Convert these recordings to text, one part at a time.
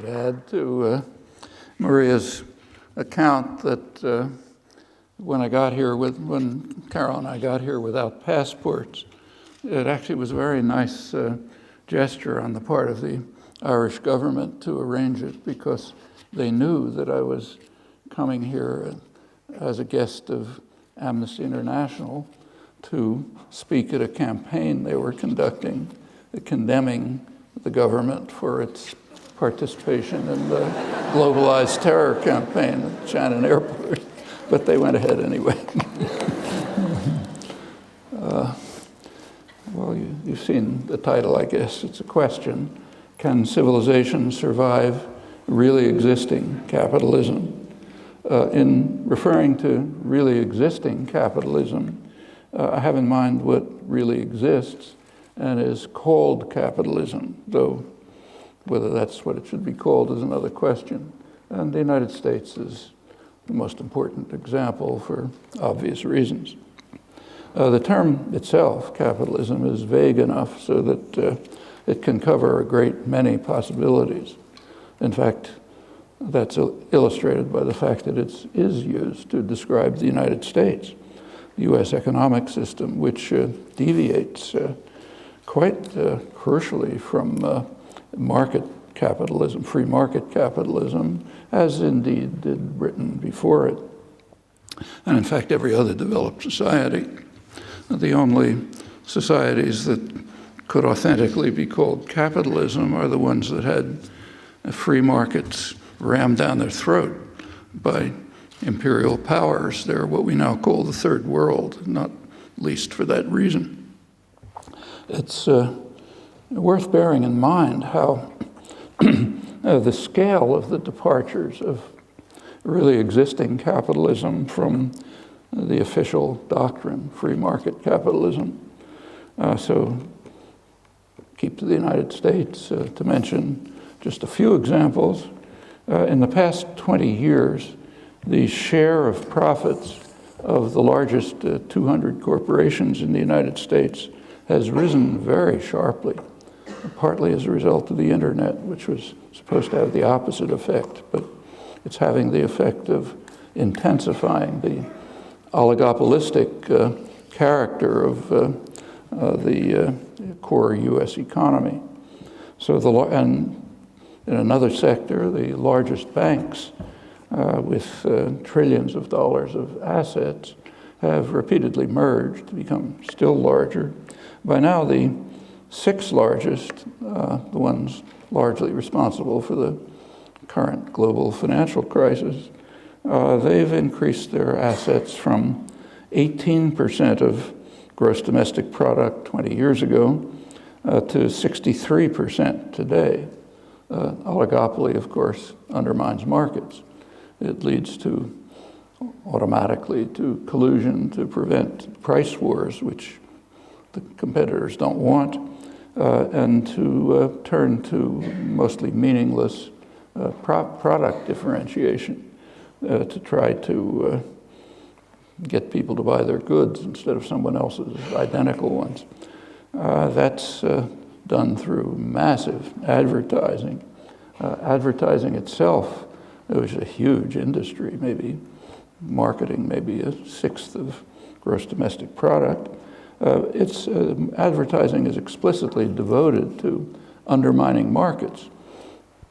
would add to Maria's account that when Carol and I got here without passports, it actually was a very nice gesture on the part of the Irish government to arrange it, because they knew that I was coming here as a guest of Amnesty International to speak at a campaign they were conducting, condemning the government for its participation in the globalized terror campaign at Shannon Airport. But they went ahead anyway. Well, you've seen the title, I guess. It's a question: can civilization survive really existing capitalism? In referring to really existing capitalism, I have in mind what really exists and is called capitalism, though whether that's what it should be called is another question. And the United States is the most important example for obvious reasons. The term itself, capitalism, is vague enough so that it can cover a great many possibilities. In fact, that's illustrated by the fact that it is used to describe the United States, the U.S. economic system, which deviates quite crucially from market capitalism, free market capitalism, as indeed did Britain before it. And in fact, every other developed society. The only societies that could authentically be called capitalism are the ones that had free markets rammed down their throat by imperial powers. They're what we now call the third world, not least for that reason. It's worth bearing in mind how the scale of the departures of really existing capitalism from the official doctrine, free market capitalism. So keep to the United States to mention just a few examples. In the past 20 years, the share of profits of the largest 200 corporations in the United States has risen very sharply, partly as a result of the internet, which was supposed to have the opposite effect, but it's having the effect of intensifying the oligopolistic character of the core U.S. economy. So and in another sector, the largest banks with trillions of dollars of assets have repeatedly merged to become still larger. By now, the six largest, the ones largely responsible for the current global financial crisis, they've increased their assets from 18% of gross domestic product 20 years ago to 63% today. Oligopoly, of course, undermines markets. It leads automatically to collusion to prevent price wars, which the competitors don't want, and to turn to mostly meaningless product differentiation to try to get people to buy their goods instead of someone else's identical ones. That's done through massive advertising. Advertising itself, it was a huge industry, maybe marketing, maybe a sixth of gross domestic product. Advertising is explicitly devoted to undermining markets.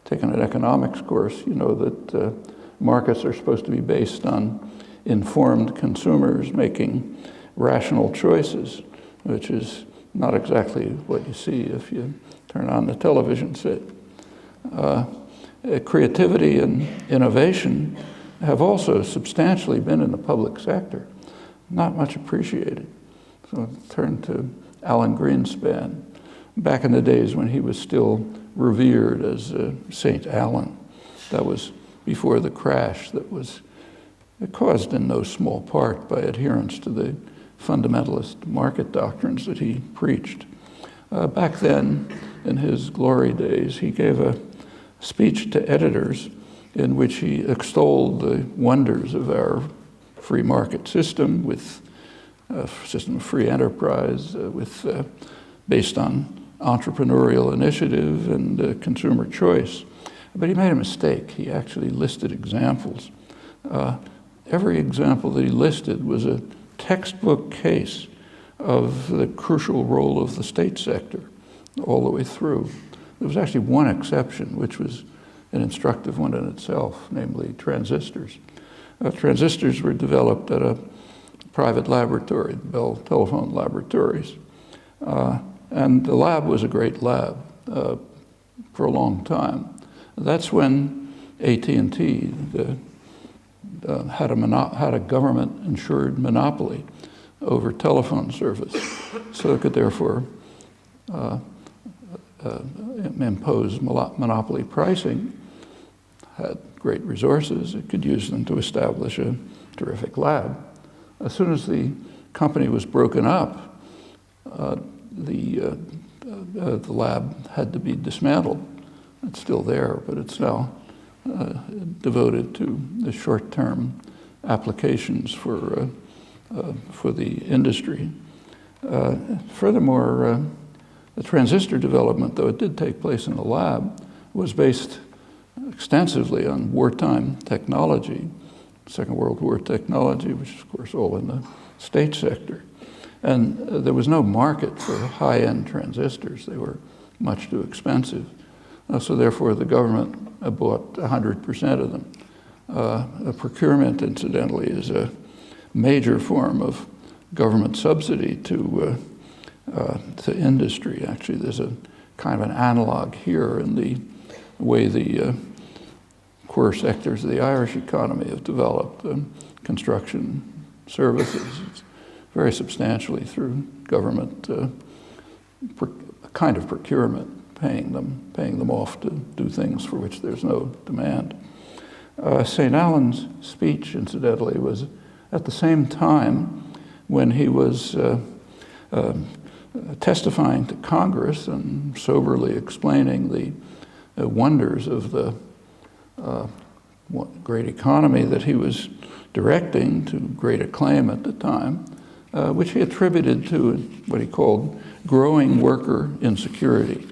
Taking an economics course, you know that markets are supposed to be based on informed consumers making rational choices, which is not exactly what you see if you turn on the television set. Creativity and innovation have also substantially been in the public sector, not much appreciated. So turn to Alan Greenspan, back in the days when he was still revered as Saint Alan. That was before the crash that was caused in no small part by adherence to the fundamentalist market doctrines that he preached. Back then, in his glory days, he gave a speech to editors in which he extolled the wonders of our free market system, with a system of free enterprise, based on entrepreneurial initiative and consumer choice. But he made a mistake. He actually listed examples. Every example that he listed was a textbook case of the crucial role of the state sector all the way through. There was actually one exception, which was an instructive one in itself, namely transistors. Transistors were developed at a private laboratory, Bell Telephone Laboratories. And the lab was a great lab for a long time. That's when AT&T had a government-insured monopoly over telephone service, so it could therefore impose monopoly pricing, had great resources, it could use them to establish a terrific lab. As soon as the company was broken up, the lab had to be dismantled. It's still there, but it's now devoted to the short-term applications for the industry. Furthermore, the transistor development, though it did take place in the lab, was based extensively on wartime technology, Second World War technology, which is, of course, all in the state sector. And there was no market for high-end transistors. They were much too expensive. So therefore, the government bought 100% of them. Procurement, incidentally, is a major form of government subsidy to industry. Actually, there's a kind of an analog here in the way the core sectors of the Irish economy have developed. Construction services, very substantially through government kind of procurement, paying them off to do things for which there's no demand. St. Allen's speech, incidentally, was at the same time when he was testifying to Congress and soberly explaining the wonders of the great economy that he was directing to great acclaim at the time, which he attributed to what he called growing worker insecurity.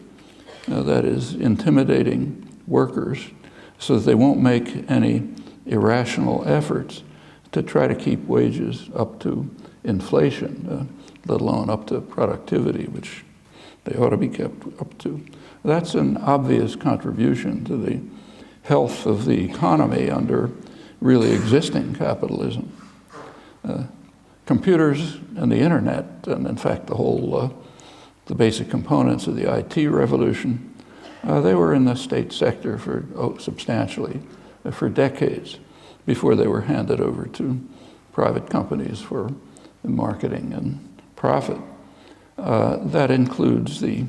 That is, intimidating workers so that they won't make any irrational efforts to try to keep wages up to inflation, let alone up to productivity, which they ought to be kept up to. That's an obvious contribution to the health of the economy under really existing capitalism. Computers and the internet, and in fact the basic components of the IT revolution, they were in the state sector for substantially for decades before they were handed over to private companies for marketing and profit. That includes the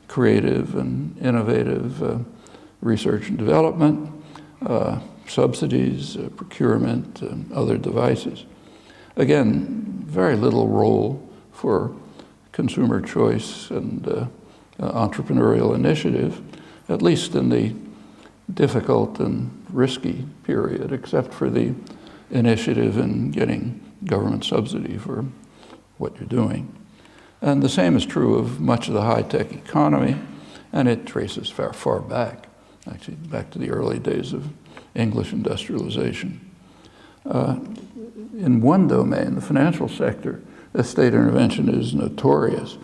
creative and innovative research and development, subsidies, procurement, and other devices. Again, very little role for consumer choice and entrepreneurial initiative, at least in the difficult and risky period, except for the initiative in getting government subsidy for what you're doing. And the same is true of much of the high-tech economy, and it traces far back, actually back to the early days of English industrialization. In one domain, the financial sector, state intervention is notorious,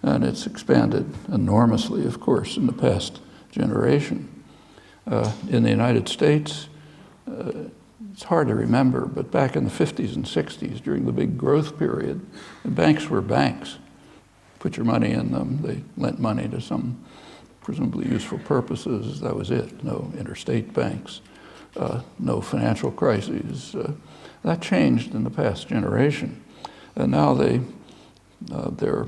and it's expanded enormously, of course, in the past generation. In the United States, it's hard to remember, but back in the 50s and 60s, during the big growth period, the banks were banks. Put your money in them, they lent money to some presumably useful purposes, that was it. No interstate banks, no financial crises. That changed in the past generation. And now they're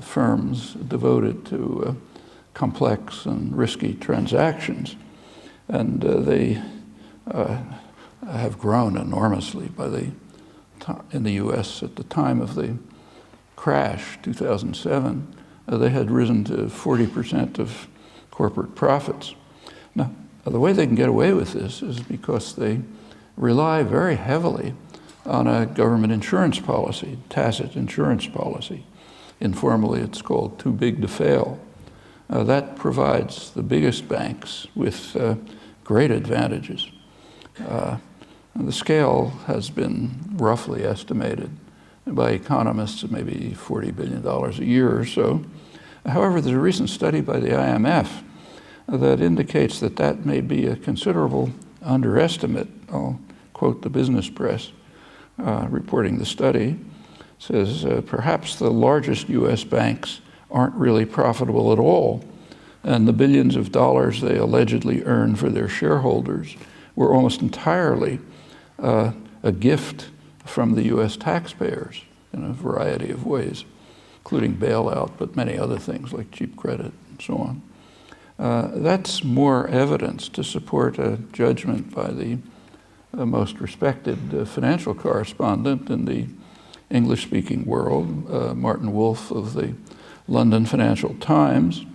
firms devoted to complex and risky transactions. And they have grown enormously in the US at the time of the crash, 2007. They had risen to 40% of corporate profits. Now, the way they can get away with this is because they rely very heavily on a government insurance policy, tacit insurance policy. Informally, it's called too big to fail. That provides the biggest banks with great advantages. The scale has been roughly estimated by economists at maybe $40 billion a year or so. However, there's a recent study by the IMF that indicates that that may be a considerable underestimate. I'll quote the business press reporting the study. It says, perhaps the largest US banks aren't really profitable at all, and the billions of dollars they allegedly earn for their shareholders were almost entirely a gift from the US taxpayers in a variety of ways, including bailout, but many other things like cheap credit and so on. That's more evidence to support a judgment by the most respected financial correspondent in the English-speaking world, Martin Wolf of the London Financial Times.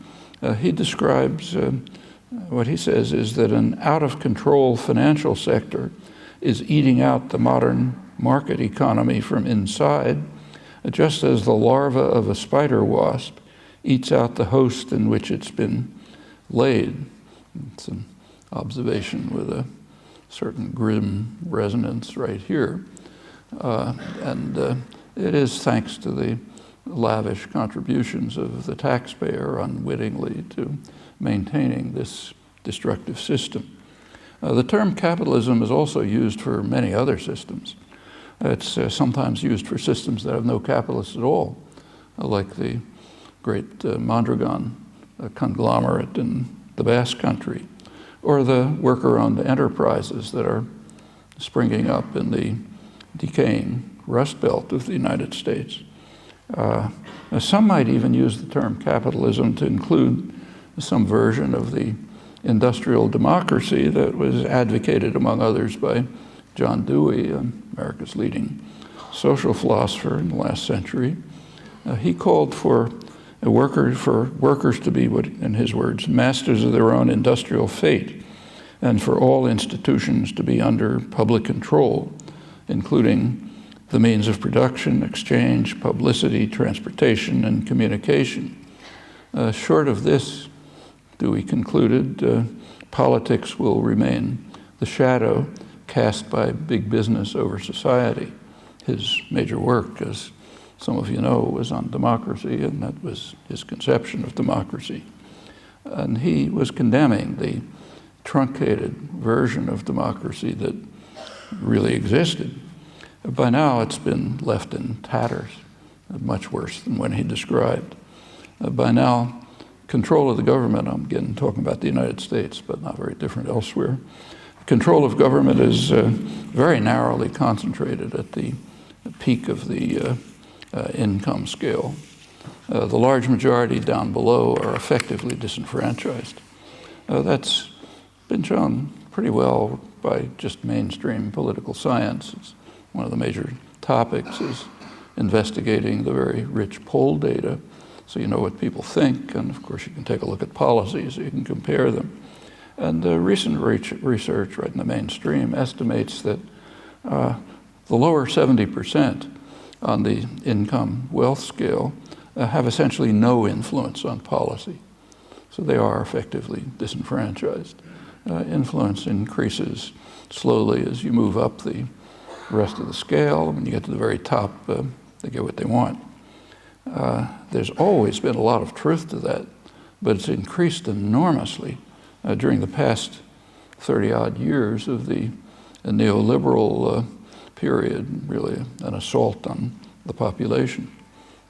He describes what he says is that an out-of-control financial sector is eating out the modern market economy from inside, just as the larva of a spider wasp eats out the host in which it's been laid. It's an observation with a certain grim resonance right here. It is thanks to the lavish contributions of the taxpayer unwittingly to maintaining this destructive system. The term capitalism is also used for many other systems. It's sometimes used for systems that have no capitalists at all, like the great Mondragon conglomerate in the Basque Country, or the worker-owned enterprises that are springing up in the decaying Rust Belt of the United States. Some might even use the term capitalism to include some version of the industrial democracy that was advocated, among others, by John Dewey, America's leading social philosopher in the last century. He called for workers to be, what, in his words, masters of their own industrial fate, and for all institutions to be under public control, including the means of production, exchange, publicity, transportation, and communication. Short of this, Dewey concluded, politics will remain the shadow cast by big business over society. His major work, as some of you know, was on democracy, and that was his conception of democracy. And he was condemning the truncated version of democracy that really existed. By now, it's been left in tatters, much worse than when he described. By now, control of the government, I'm again talking about the United States, but not very different elsewhere. Control of government is very narrowly concentrated at the peak of the income scale. The large majority down below are effectively disenfranchised. That's been shown pretty well by just mainstream political science. It's one of the major topics is investigating the very rich poll data, so you know what people think, and of course you can take a look at policies so you can compare them. And recent research right in the mainstream estimates that the lower 70% on the income wealth scale have essentially no influence on policy. So they are effectively disenfranchised. Influence increases slowly as you move up the rest of the scale. When you get to the very top, they get what they want. There's always been a lot of truth to that, but it's increased enormously during the past 30-odd years of the neoliberal period, really an assault on the population.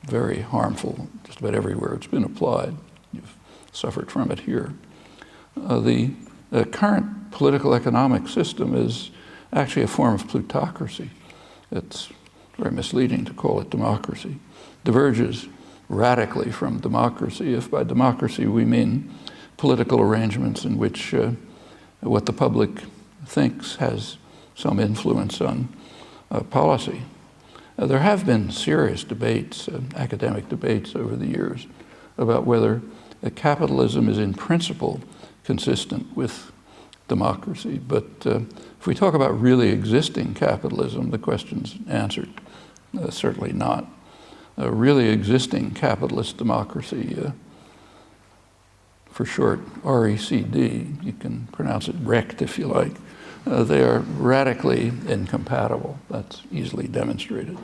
Very harmful just about everywhere it's been applied. You've suffered from it here. The current political economic system is actually a form of plutocracy. It's very misleading to call it democracy. Diverges radically from democracy, if by democracy we mean political arrangements in which what the public thinks has some influence on policy. There have been serious debates, academic debates over the years, about whether capitalism is in principle consistent with democracy. But if we talk about really existing capitalism, the question's answered. Certainly not. Really existing capitalist democracy for short, RECD, you can pronounce it RECT if you like, they are radically incompatible. That's easily demonstrated.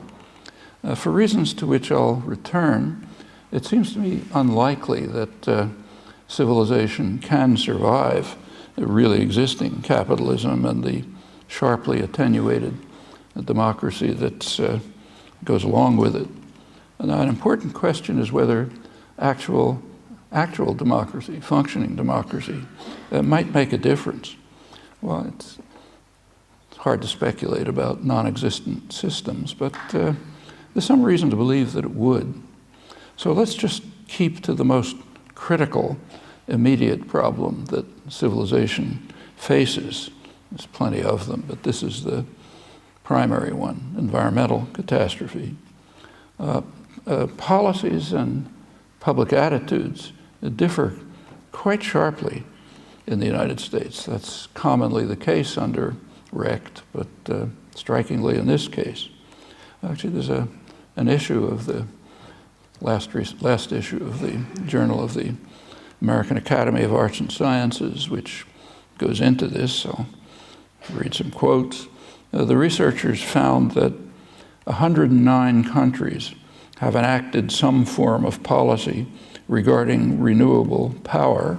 For reasons to which I'll return, it seems to me unlikely that civilization can survive the really existing capitalism and the sharply attenuated democracy that goes along with it. Now, an important question is whether actual democracy, functioning democracy, might make a difference. Well, it's hard to speculate about non-existent systems, but there's some reason to believe that it would. So let's just keep to the most critical, immediate problem that civilization faces. There's plenty of them, but this is the primary one, environmental catastrophe. Policies and public attitudes differ quite sharply in the United States. That's commonly the case under RECT, but strikingly in this case. Actually, there's an issue of the last issue of the Journal of the American Academy of Arts and Sciences, which goes into this. I'll read some quotes. The researchers found that 109 countries have enacted some form of policy regarding renewable power,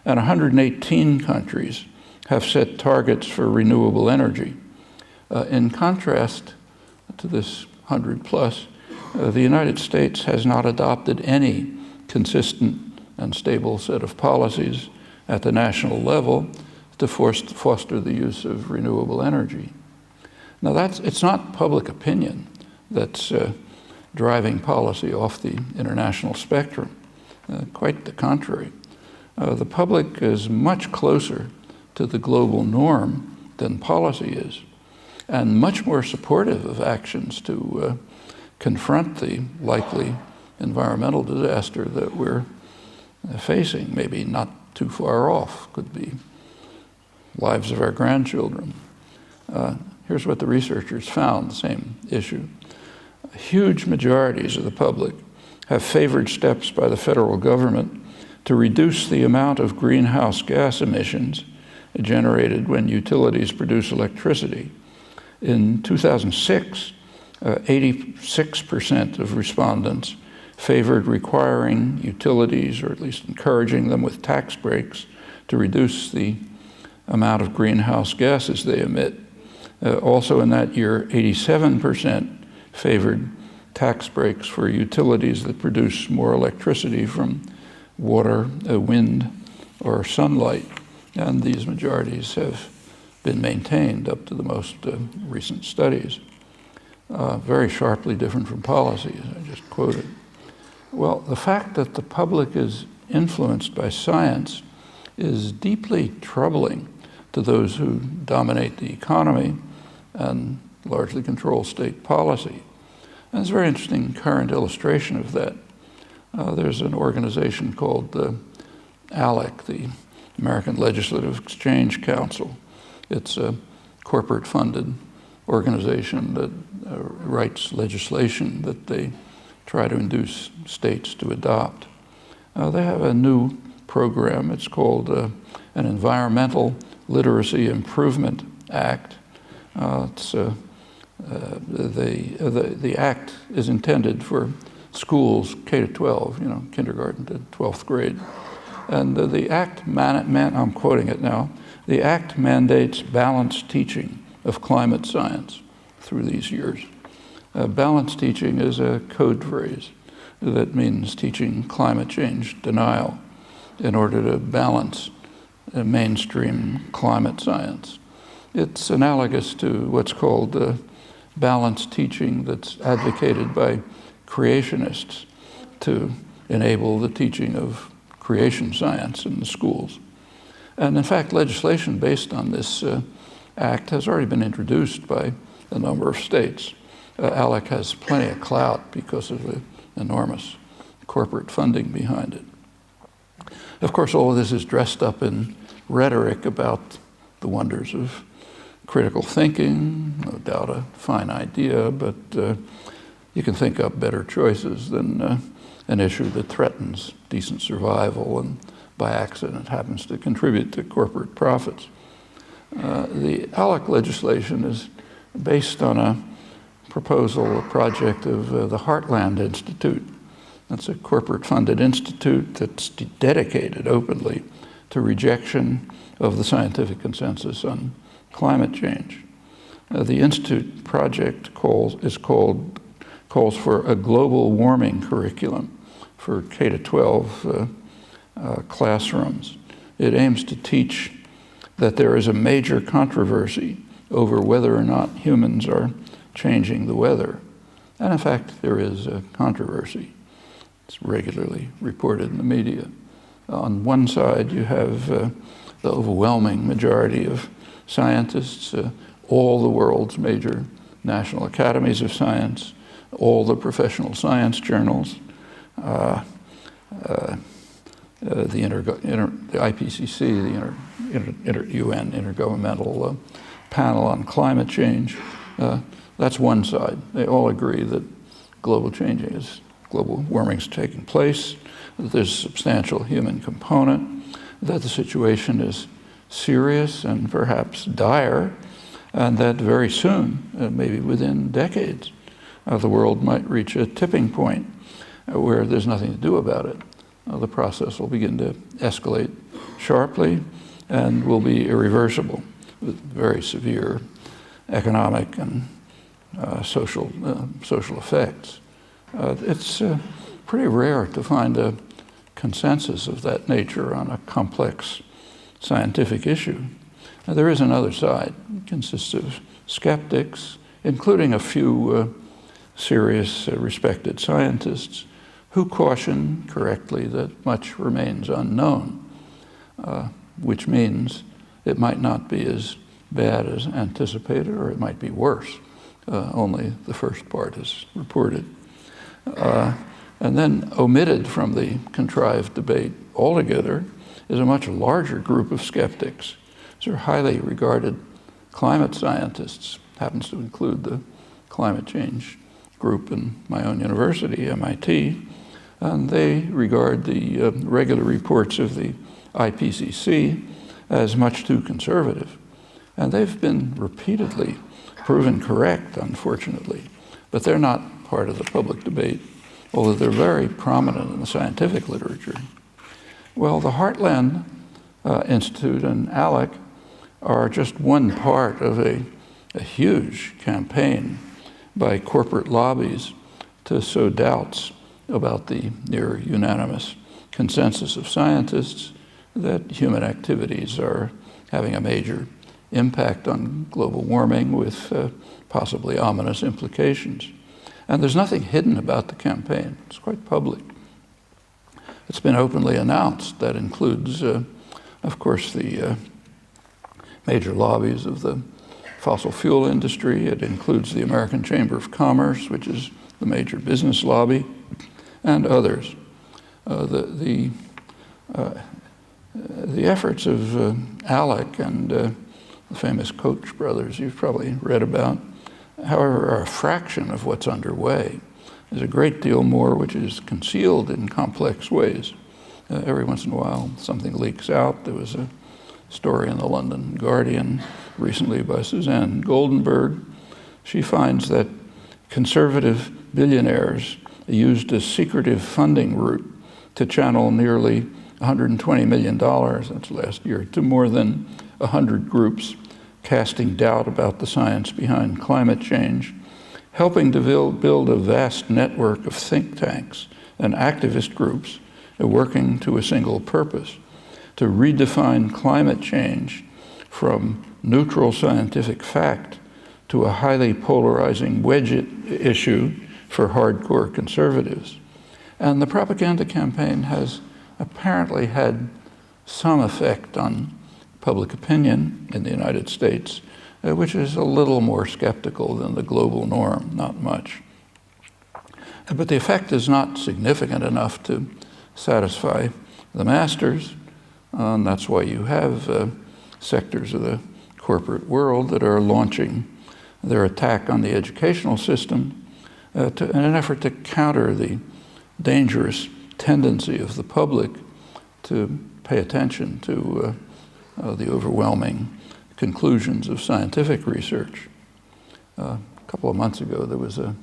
and 118 countries have set targets for renewable energy. In contrast to this 100 plus, the United States has not adopted any consistent and stable set of policies at the national level to foster the use of renewable energy. Now it's not public opinion that's driving policy off the international spectrum. Quite the contrary. The public is much closer to the global norm than policy is, and much more supportive of actions to confront the likely environmental disaster that we're facing, maybe not too far off, could be lives of our grandchildren. Here's what the researchers found, the same issue. Huge majorities of the public have favored steps by the federal government to reduce the amount of greenhouse gas emissions generated when utilities produce electricity. In 2006, 86% of respondents favored requiring utilities, or at least encouraging them with tax breaks, to reduce the amount of greenhouse gases they emit. Also in that year, 87% favored tax breaks for utilities that produce more electricity from water, wind, or sunlight. And these majorities have been maintained up to the most recent studies. Very sharply different from policies, I just quoted. Well, the fact that the public is influenced by science is deeply troubling to those who dominate the economy and largely control state policy. And it's a very interesting current illustration of that. There's an organization called the ALEC, the American Legislative Exchange Council. It's a corporate-funded organization that writes legislation that they try to induce states to adopt. They have a new program. It's called an Environmental Literacy Improvement Act. The act is intended for schools K to 12, kindergarten to 12th grade. And the act, I'm quoting it now, the act mandates balanced teaching of climate science through these years. Balanced teaching is a code phrase that means teaching climate change denial in order to balance mainstream climate science. It's analogous to what's called balanced teaching that's advocated by creationists to enable the teaching of creation science in the schools. And in fact, legislation based on this act has already been introduced by a number of states. ALEC has plenty of clout because of the enormous corporate funding behind it. Of course, all of this is dressed up in rhetoric about the wonders of critical thinking, no doubt a fine idea, but you can think up better choices than an issue that threatens decent survival and by accident happens to contribute to corporate profits. The ALEC legislation is based on a proposal, a project of the Heartland Institute. That's a corporate-funded institute that's dedicated openly to rejection of the scientific consensus on climate change. The institute project calls for a global warming curriculum for K-12 classrooms. It aims to teach that there is a major controversy over whether or not humans are changing the weather. And in fact, there is a controversy. It's regularly reported in the media. On one side, you have the overwhelming majority of scientists, all the world's major national academies of science, all the professional science journals, the IPCC, the UN Intergovernmental Panel on Climate Change. That's one side. They all agree that global warming is taking place, that there's a substantial human component, that the situation is serious and perhaps dire, and that very soon, maybe within decades, the world might reach a tipping point where there's nothing to do about it. The process will begin to escalate sharply and will be irreversible with very severe economic and social effects. It's pretty rare to find a consensus of that nature on a complex scientific issue. Now, there is another side. It consists of skeptics, including a few serious, respected scientists, who caution correctly that much remains unknown, which means it might not be as bad as anticipated, or it might be worse. Only the first part is reported. And then omitted from the contrived debate altogether is a much larger group of skeptics. These are highly regarded climate scientists, happens to include the climate change group in my own university, MIT, and they regard the regular reports of the IPCC as much too conservative. And they've been repeatedly proven correct, unfortunately, but they're not part of the public debate, although they're very prominent in the scientific literature. Well, the Heartland Institute and ALEC are just one part of a huge campaign by corporate lobbies to sow doubts about the near unanimous consensus of scientists that human activities are having a major impact on global warming with possibly ominous implications. And there's nothing hidden about the campaign. It's quite public. It's been openly announced. That includes, of course, the major lobbies of the fossil fuel industry. It includes the American Chamber of Commerce, which is the major business lobby, and others. The efforts of ALEC and the famous Koch brothers you've probably read about, however, are a fraction of what's underway. There's a great deal more which is concealed in complex ways. Every once in a while, something leaks out. There was a story in the London Guardian recently by Suzanne Goldenberg. She finds that conservative billionaires used a secretive funding route to channel nearly $120 million, that's last year, to more than 100 groups casting doubt about the science behind climate change, helping to build a vast network of think tanks and activist groups working to a single purpose, to redefine climate change from neutral scientific fact to a highly polarizing wedge issue for hardcore conservatives. And the propaganda campaign has apparently had some effect on public opinion in the United States, which is a little more skeptical than the global norm, not much. But the effect is not significant enough to satisfy the masters, and that's why you have sectors of the corporate world that are launching their attack on the educational system in an effort to counter the dangerous tendency of the public to pay attention to the overwhelming conclusions of scientific research. A couple of months ago, there was a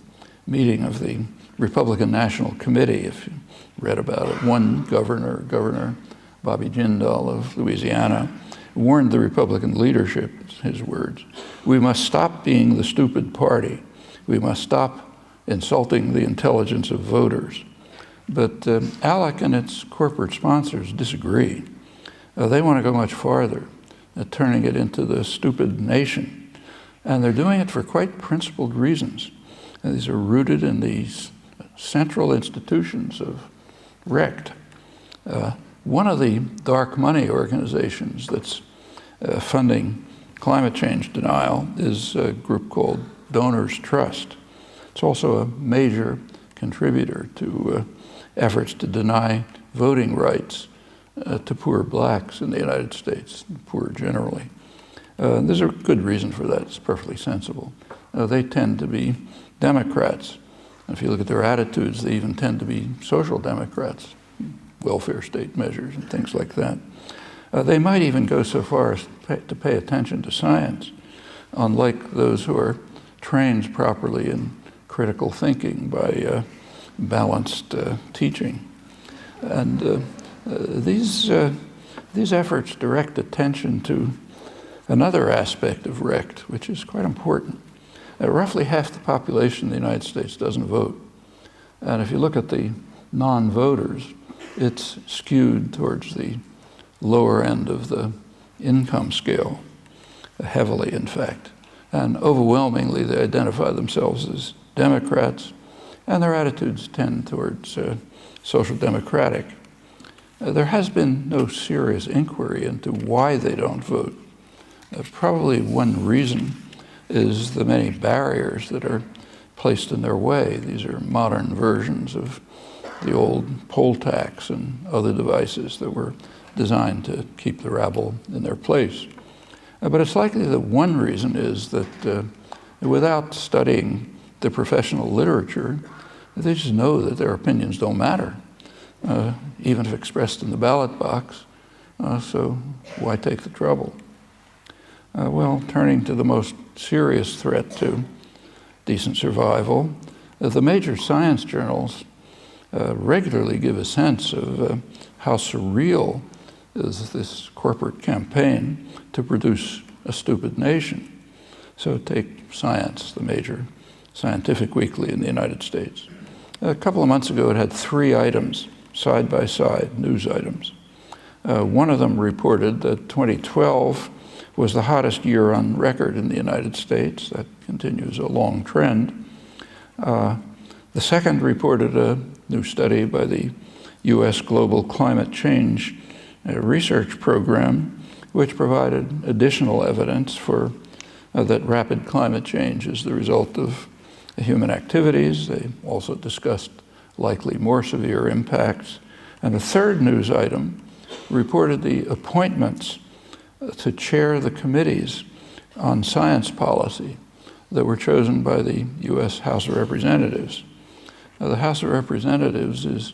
meeting of the Republican National Committee, if you read about it. One governor, Governor Bobby Jindal of Louisiana, warned the Republican leadership, his words, "We must stop being the stupid party. We must stop insulting the intelligence of voters." But ALEC and its corporate sponsors disagree. They want to go much farther, turning it into the stupid nation. And they're doing it for quite principled reasons. And these are rooted in these central institutions of RECT. One of the dark money organizations that's funding climate change denial is a group called Donors Trust. It's also a major contributor to efforts to deny voting rights to poor blacks in the United States, poor generally. There's a good reason for that. It's perfectly sensible. They tend to be Democrats. And if you look at their attitudes, they even tend to be social democrats, welfare state measures and things like that. They might even go so far as to pay attention to science, unlike those who are trained properly in critical thinking by balanced teaching. And these efforts direct attention to another aspect of RECT, which is quite important. Roughly half the population in the United States doesn't vote. And if you look at the non-voters, it's skewed towards the lower end of the income scale, heavily in fact. And overwhelmingly, they identify themselves as Democrats, and their attitudes tend towards social democratic. There has been no serious inquiry into why they don't vote. Probably one reason is the many barriers that are placed in their way. These are modern versions of the old poll tax and other devices that were designed to keep the rabble in their place. But it's likely that one reason is that without studying the professional literature, they just know that their opinions don't matter, even if expressed in the ballot box. So why take the trouble? Well, turning to the most serious threat to decent survival, the major science journals regularly give a sense of how surreal is this corporate campaign to produce a stupid nation. So take Science, the major scientific weekly in the United States. A couple of months ago, it had 3 items, side by side, news items. One of them reported that 2012 was the hottest year on record in the United States. That continues a long trend. The second reported a new study by the U.S. Global Climate Change Research Program, which provided additional evidence for that rapid climate change is the result of human activities. They also discussed likely more severe impacts. And a third news item reported the appointments to chair the committees on science policy that were chosen by the U.S. House of Representatives. Now, the House of Representatives is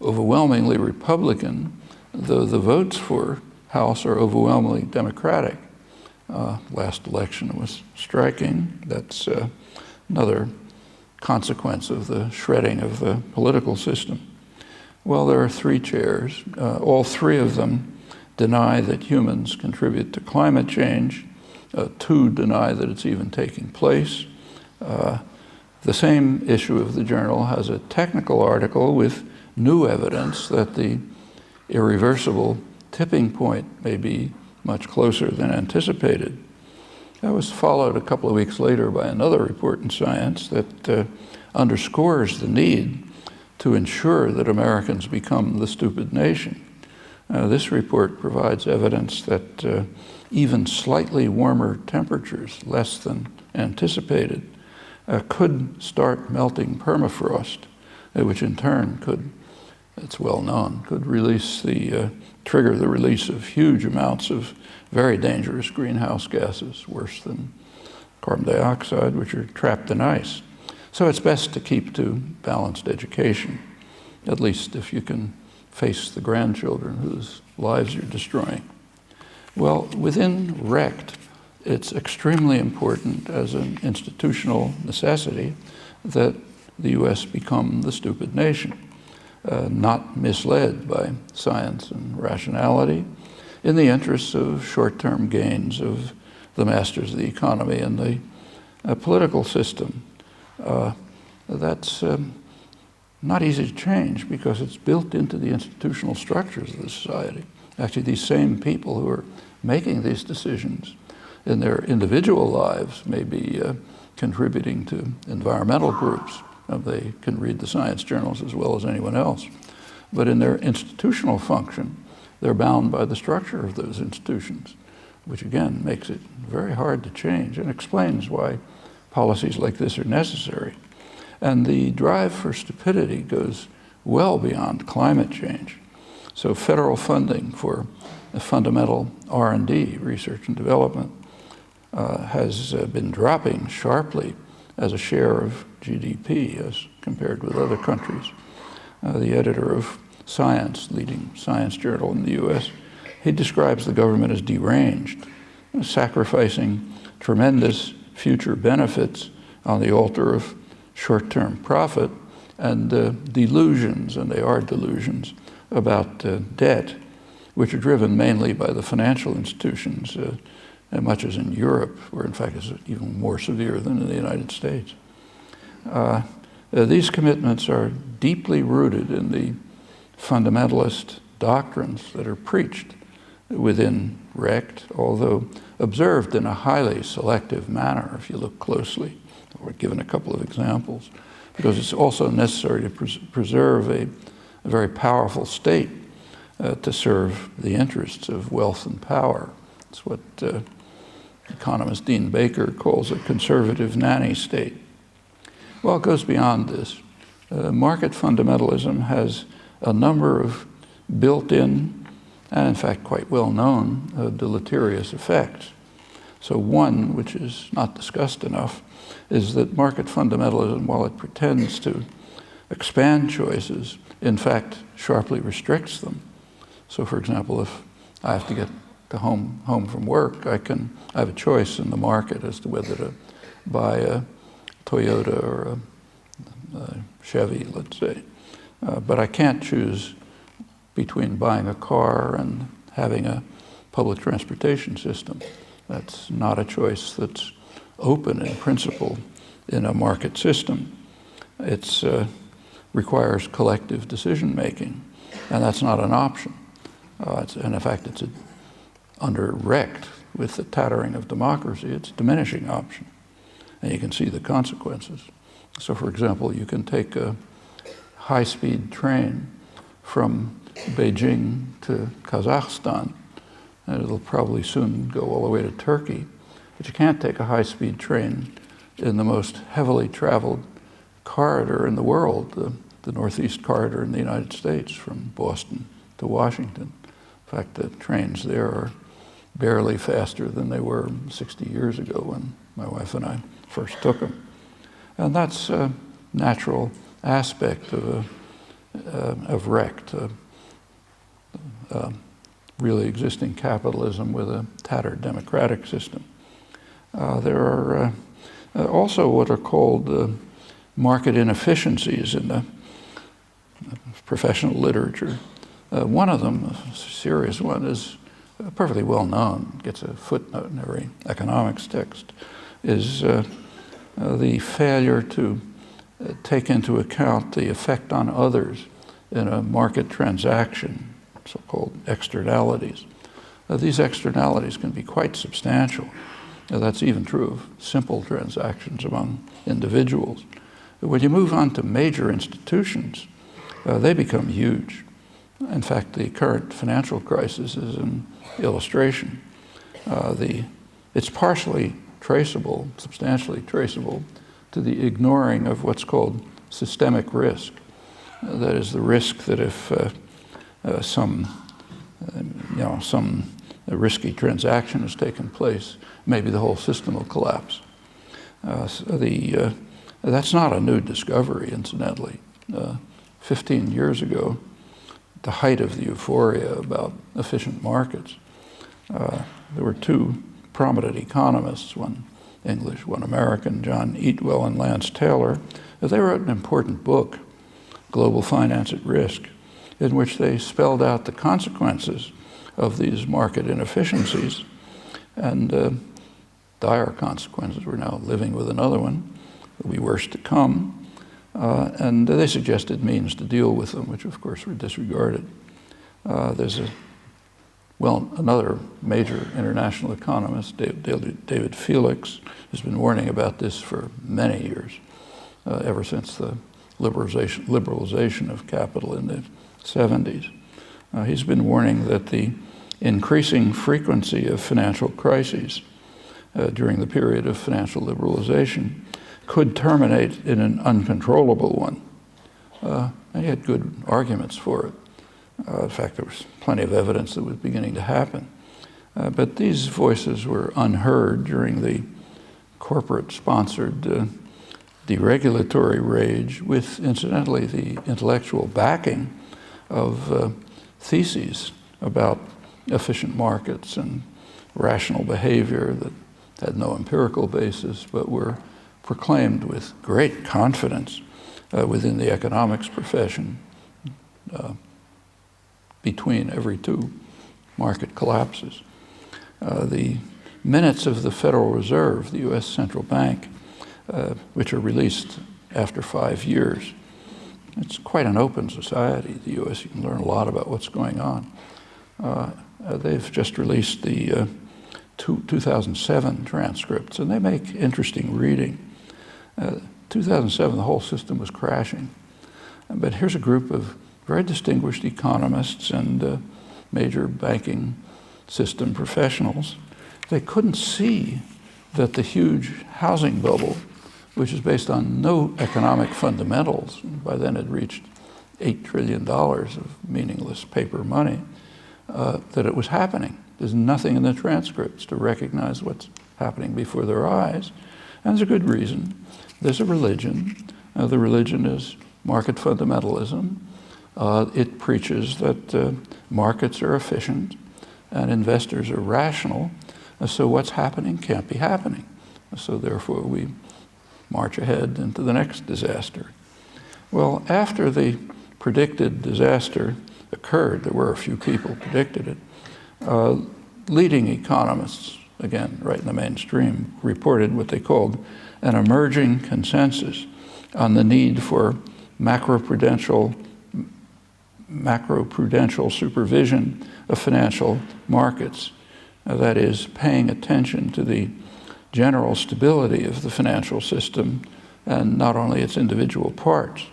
overwhelmingly Republican, though the votes for House are overwhelmingly Democratic. Last election was striking. That's another consequence of the shredding of the political system. Well, there are 3 chairs. All 3 of them deny that humans contribute to climate change. 2 deny that it's even taking place. The same issue of the journal has a technical article with new evidence that the irreversible tipping point may be much closer than anticipated. That was followed a couple of weeks later by another report in Science that underscores the need to ensure that Americans become the stupid nation. This report provides evidence that even slightly warmer temperatures, less than anticipated, could start melting permafrost, which in turn could, it's well known, could trigger the release of huge amounts of very dangerous greenhouse gases, worse than carbon dioxide, which are trapped in ice. So it's best to keep to balanced education, at least if you can face the grandchildren whose lives you're destroying. Well, within RECT, it's extremely important as an institutional necessity that the U.S. become the stupid nation, not misled by science and rationality, in the interests of short-term gains of the masters of the economy and the political system. That's not easy to change because it's built into the institutional structures of the society. Actually, these same people who are making these decisions in their individual lives may be contributing to environmental groups. They can read the science journals as well as anyone else. But in their institutional function, they're bound by the structure of those institutions, which again makes it very hard to change and explains why policies like this are necessary. And the drive for stupidity goes well beyond climate change. So federal funding for fundamental R&D, research and development, has been dropping sharply as a share of GDP as compared with other countries. The editor of Science, leading science journal in the US, he describes the government as deranged, sacrificing tremendous future benefits on the altar of short-term profit and delusions, and they are delusions, about debt, which are driven mainly by the financial institutions, much as in Europe, where in fact it's even more severe than in the United States. These commitments are deeply rooted in the fundamentalist doctrines that are preached within RECT, although observed in a highly selective manner if you look closely. We're given a couple of examples, because it's also necessary to preserve a very powerful state to serve the interests of wealth and power. It's what economist Dean Baker calls a conservative nanny state. Well, it goes beyond this. Market fundamentalism has a number of built-in, and in fact quite well-known, deleterious effects. So one, which is not discussed enough, is that market fundamentalism, while it pretends to expand choices, in fact sharply restricts them. So for example, if I have to get home from work, I have a choice in the market as to whether to buy a Toyota or a Chevy, let's say. But I can't choose between buying a car and having a public transportation system. That's not a choice that's open in principle in a market system. It requires collective decision making, and that's not an option. And in fact, it's under RECT, with the tattering of democracy, it's a diminishing option. And you can see the consequences. So for example, you can take a high-speed train from Beijing to Kazakhstan, and it'll probably soon go all the way to Turkey. But you can't take a high-speed train in the most heavily traveled corridor in the world, the Northeast Corridor in the United States, from Boston to Washington. In fact, the trains there are barely faster than they were 60 years ago when my wife and I first took them. And that's a natural aspect of RECT, really existing capitalism with a tattered democratic system. There are also what are called market inefficiencies in the professional literature. One of them, a serious one, is perfectly well known, gets a footnote in every economics text, is the failure to take into account the effect on others in a market transaction, so-called externalities. These externalities can be quite substantial. That's even true of simple transactions among individuals. When you move on to major institutions, they become huge. In fact, the current financial crisis is an illustration. It's partially traceable, substantially traceable, to the ignoring of what's called systemic risk. That is the risk that if some risky transaction has taken place, maybe the whole system will collapse. That's not a new discovery, incidentally. 15 years ago, the height of the euphoria about efficient markets, there were two prominent economists, one English, one American, John Eatwell and Lance Taylor. They wrote an important book, Global Finance at Risk, in which they spelled out the consequences of these market inefficiencies, and dire consequences. We're now living with another one, will be worse to come, and they suggested means to deal with them, which of course were disregarded. There's another major international economist, David Felix, has been warning about this for many years, ever since the liberalization of capital in the 70s. He's been warning that the increasing frequency of financial crises during the period of financial liberalization could terminate in an uncontrollable one. And he had good arguments for it. In fact, there was plenty of evidence that was beginning to happen. But these voices were unheard during the corporate-sponsored deregulatory rage with, incidentally, the intellectual backing of theses about efficient markets and rational behavior that had no empirical basis, but were proclaimed with great confidence within the economics profession between every two market collapses. The minutes of the Federal Reserve, the U.S. Central Bank, which are released after 5 years. It's quite an open society, the U.S. You can learn a lot about what's going on. They've just released the 2007 transcripts, and they make interesting reading. 2007, the whole system was crashing. But here's a group of very distinguished economists and major banking system professionals. They couldn't see that the huge housing bubble, which is based on no economic fundamentals, by then had reached $8 trillion of meaningless paper money, that it was happening. There's nothing in the transcripts to recognize what's happening before their eyes. And there's a good reason. There's a religion. The religion is market fundamentalism. It preaches that markets are efficient and investors are rational. So what's happening can't be happening. So therefore we march ahead into the next disaster. Well, after the predicted disaster occurred, there were a few people predicted it, leading economists, again, right in the mainstream, reported what they called an emerging consensus on the need for macroprudential supervision of financial markets. That is, paying attention to the general stability of the financial system and not only its individual parts.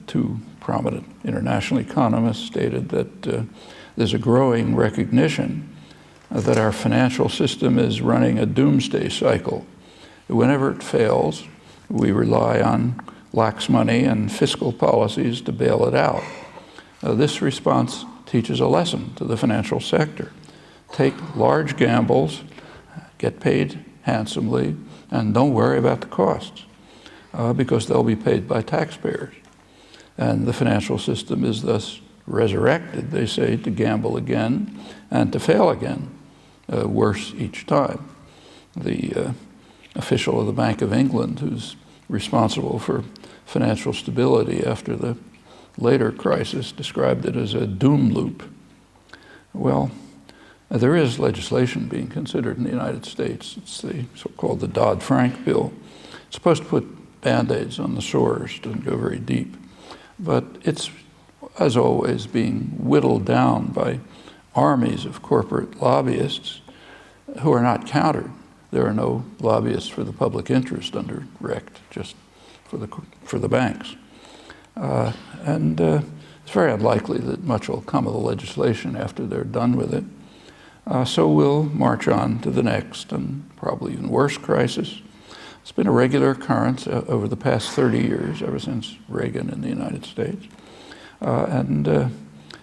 Two prominent international economists stated that there's a growing recognition that our financial system is running a doomsday cycle. Whenever it fails, we rely on lax money and fiscal policies to bail it out. This response teaches a lesson to the financial sector. Take large gambles, get paid handsomely, and don't worry about the costs because they'll be paid by taxpayers. And the financial system is thus resurrected, they say, to gamble again and to fail again, worse each time. The official of the Bank of England, who's responsible for financial stability after the later crisis, described it as a doom loop. Well, there is legislation being considered in the United States. It's the so-called the Dodd-Frank bill. It's supposed to put Band-Aids on the sores, doesn't go very deep. But it's, as always, being whittled down by armies of corporate lobbyists who are not countered. There are no lobbyists for the public interest under RECT, just for the banks. It's very unlikely that much will come of the legislation after they're done with it. So we'll march on to the next and probably even worse crisis. It's been a regular occurrence over the past 30 years, ever since Reagan in the United States, and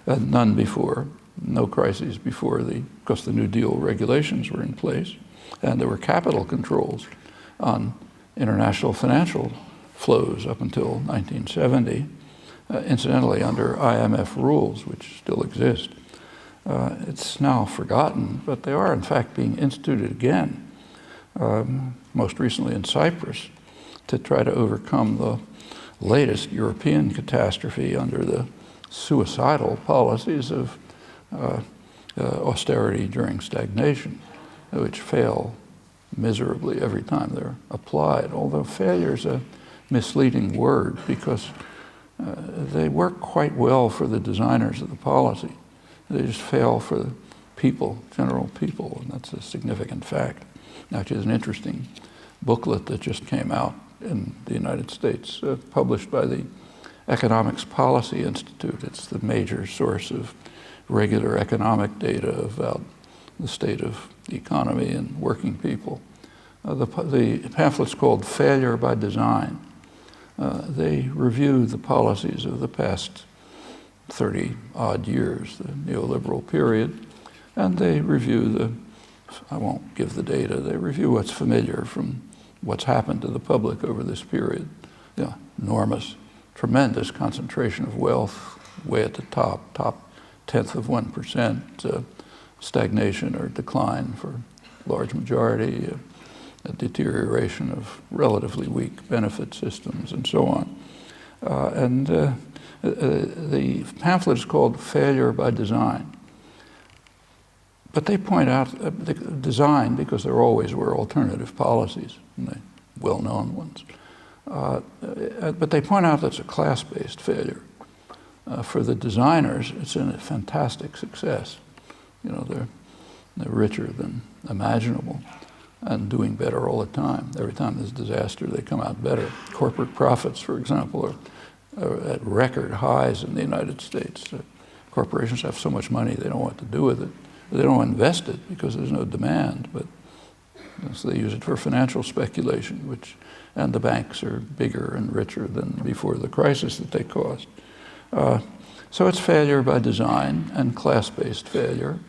none before, no crises before, because the New Deal regulations were in place, and there were capital controls on international financial flows up until 1970. incidentally under IMF rules, which still exist. It's now forgotten, but they are in fact being instituted again, most recently in Cyprus, to try to overcome the latest European catastrophe under the suicidal policies of austerity during stagnation, which fail miserably every time they're applied, although failure is a misleading word because they work quite well for the designers of the policy. They just fail for the people, general people, and that's a significant fact. Actually, there's an interesting booklet that just came out in the United States, published by the Economics Policy Institute. It's the major source of regular economic data about the state of the economy and working people. The pamphlet's called Failure by Design. They review the policies of the past 30-odd years, the neoliberal period, and they review I won't give the data, they review what's familiar from what's happened to the public over this period. The enormous, tremendous concentration of wealth way at the top tenth of 1%, stagnation or decline for large majority, a deterioration of relatively weak benefit systems, and so on. The pamphlet is called Failure by Design. But they point out the design, because there always were alternative policies, and the well-known ones. But they point out that's a class-based failure. For the designers, it's a fantastic success. You know, they're richer than imaginable and doing better all the time. Every time there's disaster, they come out better. Corporate profits, for example, are at record highs in the United States. Corporations have so much money, they don't know what to do with it. They don't invest it because there's no demand, but so they use it for financial speculation, and the banks are bigger and richer than before the crisis that they caused. So it's failure by design and class-based failure,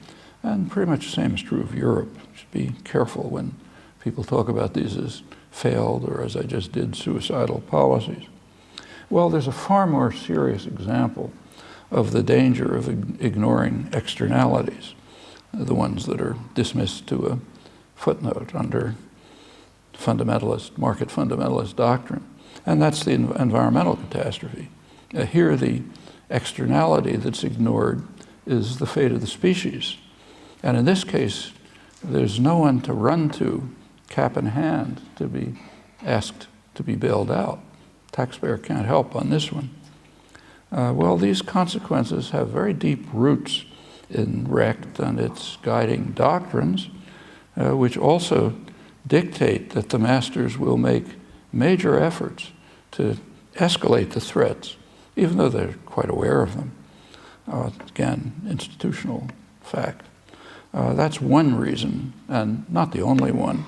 and pretty much the same is true of Europe. You should be careful when people talk about these as failed or, as I just did, suicidal policies. Well, there's a far more serious example of the danger of ignoring externalities, the ones that are dismissed to a footnote under market fundamentalist doctrine, and that's the environmental catastrophe. Here, the externality that's ignored is the fate of the species. And in this case, there's no one to run to, cap in hand, to be asked to be bailed out. Taxpayer can't help on this one. Well, these consequences have very deep roots in Recht and its guiding doctrines, which also dictate that the masters will make major efforts to escalate the threats, even though they're quite aware of them. Again, institutional fact. That's one reason, and not the only one,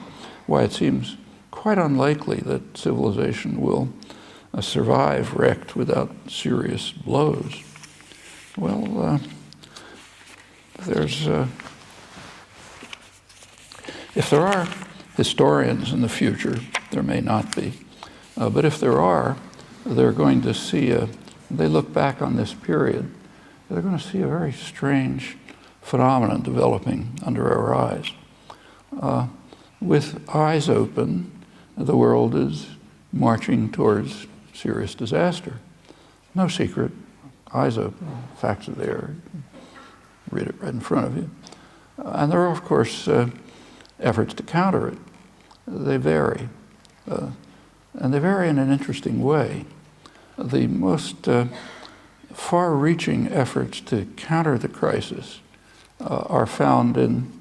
why it seems quite unlikely that civilization will survive Recht without serious blows. Well, if there are historians in the future, there may not be, but if there are, they're going to see they look back on this period, they're going to see a very strange phenomenon developing under our eyes. With eyes open, the world is marching towards serious disaster. No secret, eyes open, facts are there, read it right in front of you. And there are, of course, efforts to counter it. They vary, and they vary in an interesting way. The most far-reaching efforts to counter the crisis are found in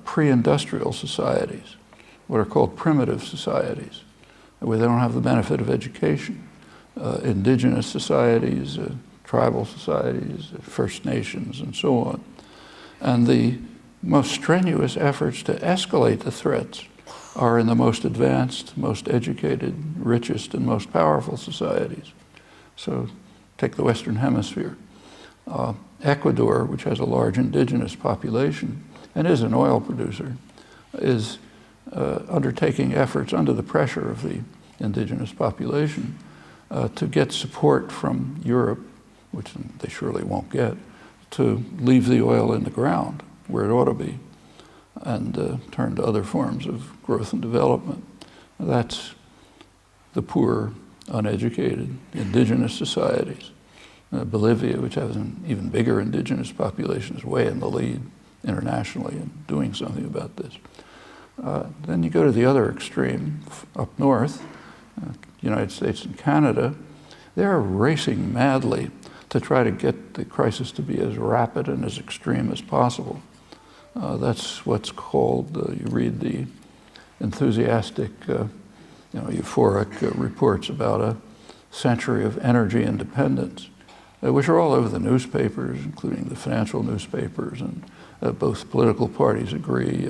pre-industrial societies, what are called primitive societies, where they don't have the benefit of education. Indigenous societies, tribal societies, First Nations, and so on. And the most strenuous efforts to escalate the threats are in the most advanced, most educated, richest, and most powerful societies. So take the Western Hemisphere. Ecuador, which has a large indigenous population and is an oil producer, is undertaking efforts under the pressure of the indigenous population to get support from Europe, which they surely won't get, to leave the oil in the ground where it ought to be and turn to other forms of growth and development. That's the poor, uneducated, indigenous societies. Bolivia, which has an even bigger indigenous population, is way in the lead internationally in doing something about this. Then you go to the other extreme, up north, United States and Canada. They're racing madly to try to get the crisis to be as rapid and as extreme as possible. That's what's called, you read the enthusiastic, euphoric reports about a century of energy independence, which are all over the newspapers, including the financial newspapers, and both political parties agree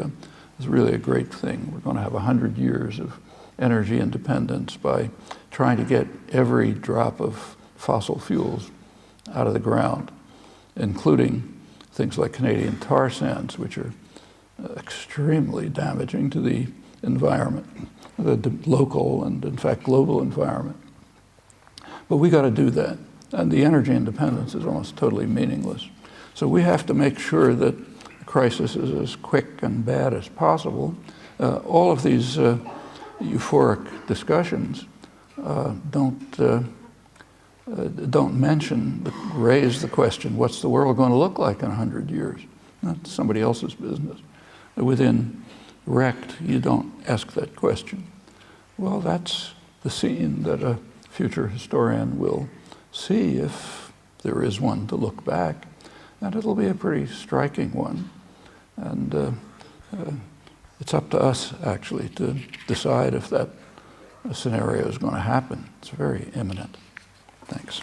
it's really a great thing. We're going to have 100 years of energy independence by trying to get every drop of fossil fuels out of the ground, including things like Canadian tar sands, which are extremely damaging to the environment, the local and, in fact, global environment. But we got to do that. And the energy independence is almost totally meaningless. So we have to make sure that the crisis is as quick and bad as possible. All of these euphoric discussions don't raise the question, what's the world going to look like in 100 years? That's somebody else's business. Within RECT, you don't ask that question. Well, that's the scene that a future historian will see, if there is one to look back, and it'll be a pretty striking one. And it's up to us, actually, to decide if that scenario is going to happen. It's very imminent. Thanks.